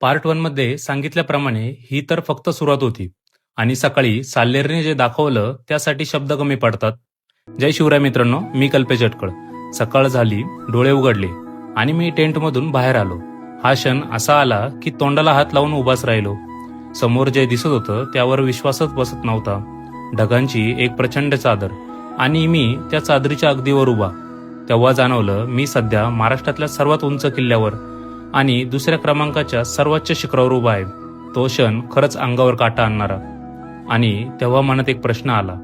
Part 1 मध्ये सांगितल्याप्रमाणे ही तर फक्त सुरुवात होती आणि सकाळी साल्हेरने जे दाखवलं त्यासाठी शब्द कमी पडतात. जय शिवराय मित्रांनो, मी कल्पेश अटकळ. सकाळ झाली, डोळे उघडले आणि मी टेंटमधून बाहेर आलो. हा क्षण असा आला की तोंडाला हात लावून उभाच राहिलो. समोर जे दिसत होतं त्यावर विश्वासच बसत नव्हता. ढगांची एक प्रचंड चादर आणि मी त्या चादरीच्या अगदी वर उभा. तेव्हा जाणवलं मी सध्या महाराष्ट्रातल्या सर्वात उंच किल्ल्यावर आणि दुसऱ्या क्रमांकाच्या सर्वोच्च शिखरावर उभा आहे. तो क्षण खरंच अंगावर काटा आणणारा. आणि तेव्हा मनात एक प्रश्न आला,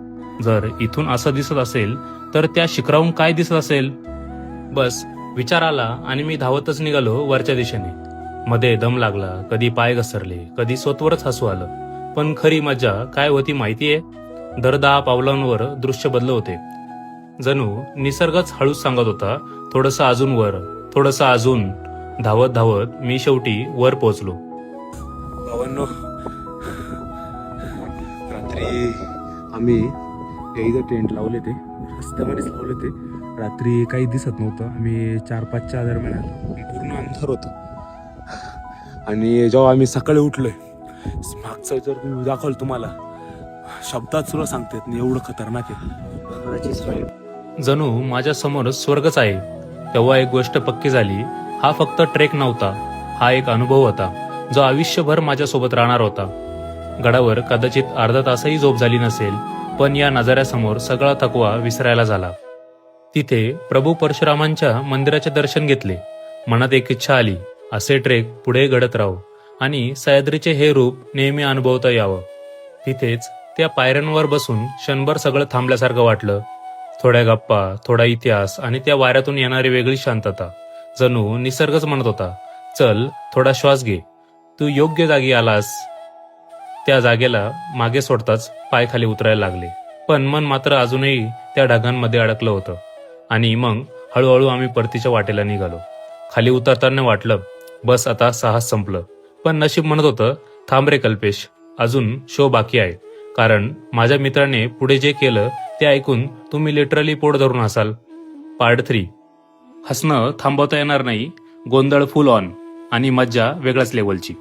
जर इथून असं दिसत असेल तर त्या शिखराहून काय दिसत असेल? बस विचार आला आणि मी धावतच निघालो वरच्या दिशेने. मध्ये दम लागला, कधी पाय घसरले, कधी स्वतःवरच हसू आलं. पण खरी मजा काय होती माहितीये? दर 10 पावलांवर दृश्य बदल होते. जणू निसर्गच हळूच सांगत होता, थोडंसं अजून वर, थोडंसं अजून. धावत धावत मी शेवटी वर पोहोचलो. भावांनो, रात्री आम्ही इथं टेंट लावले, ते रस्त्यामध्येच लावले. ते रात्री काही दिसत नव्हतं. आम्ही 4-5च्या दरम्यान आलो, पूर्ण अंधार होतं. आणि जेव्हा आम्ही सकाळी उठलोय, मागचं जर मी दाखवलं तुम्हाला, शब्दात सुद्धा सांगतात नाही एवढं खतरनाक आहे. जणू माझ्या समोर स्वर्गच आहे. तेव्हा एक गोष्ट पक्की झाली, हा फक्त ट्रेक नव्हता, हा एक अनुभव होता जो आयुष्यभर माझ्यासोबत राहणार होता. गडावर कदाचित अर्धा तासही झोप झाली नसेल, पण या नजाऱ्यासमोर सगळा थकवा विसरायला झाला. तिथे प्रभू परशुरामांच्या मंदिराचे दर्शन घेतले. मनात एक इच्छा आली, असे ट्रेक पुढे घडत राहू आणि सह्याद्रीचे हे रूप नेहमी अनुभवता यावं. तिथेच त्या पायऱ्यांवर बसून क्षणभर सगळं थांबल्यासारखं वाटलं. थोड्या गप्पा, थोडा इतिहास आणि त्या वाऱ्यातून येणारी वेगळी शांतता. जणू निसर्गच म्हणत होता, चल थोडा श्वास घे, तू योग्य जागी आलास. त्या जागेला मागे सोडताच पाय खाली उतरायला लागले, पण मन मात्र अजूनही त्या ढगांमध्ये अडकलं होतं. आणि मग हळूहळू आम्ही परतीच्या वाटेला निघालो. खाली उतरताना वाटलं, बस आता साहस संपलं. पण नशीब म्हणत होतं, थांब रे कल्पेश, अजून शो बाकी आहे. कारण माझ्या मित्राने पुढे जे केलं ते ऐकून तुम्ही लिटरली पोट धरून हसाल. पार्ट 3. हसणं थांबवता येणार नाही, गोंधळ फुल ऑन आणि मज्जा वेगळ्याच लेवलची.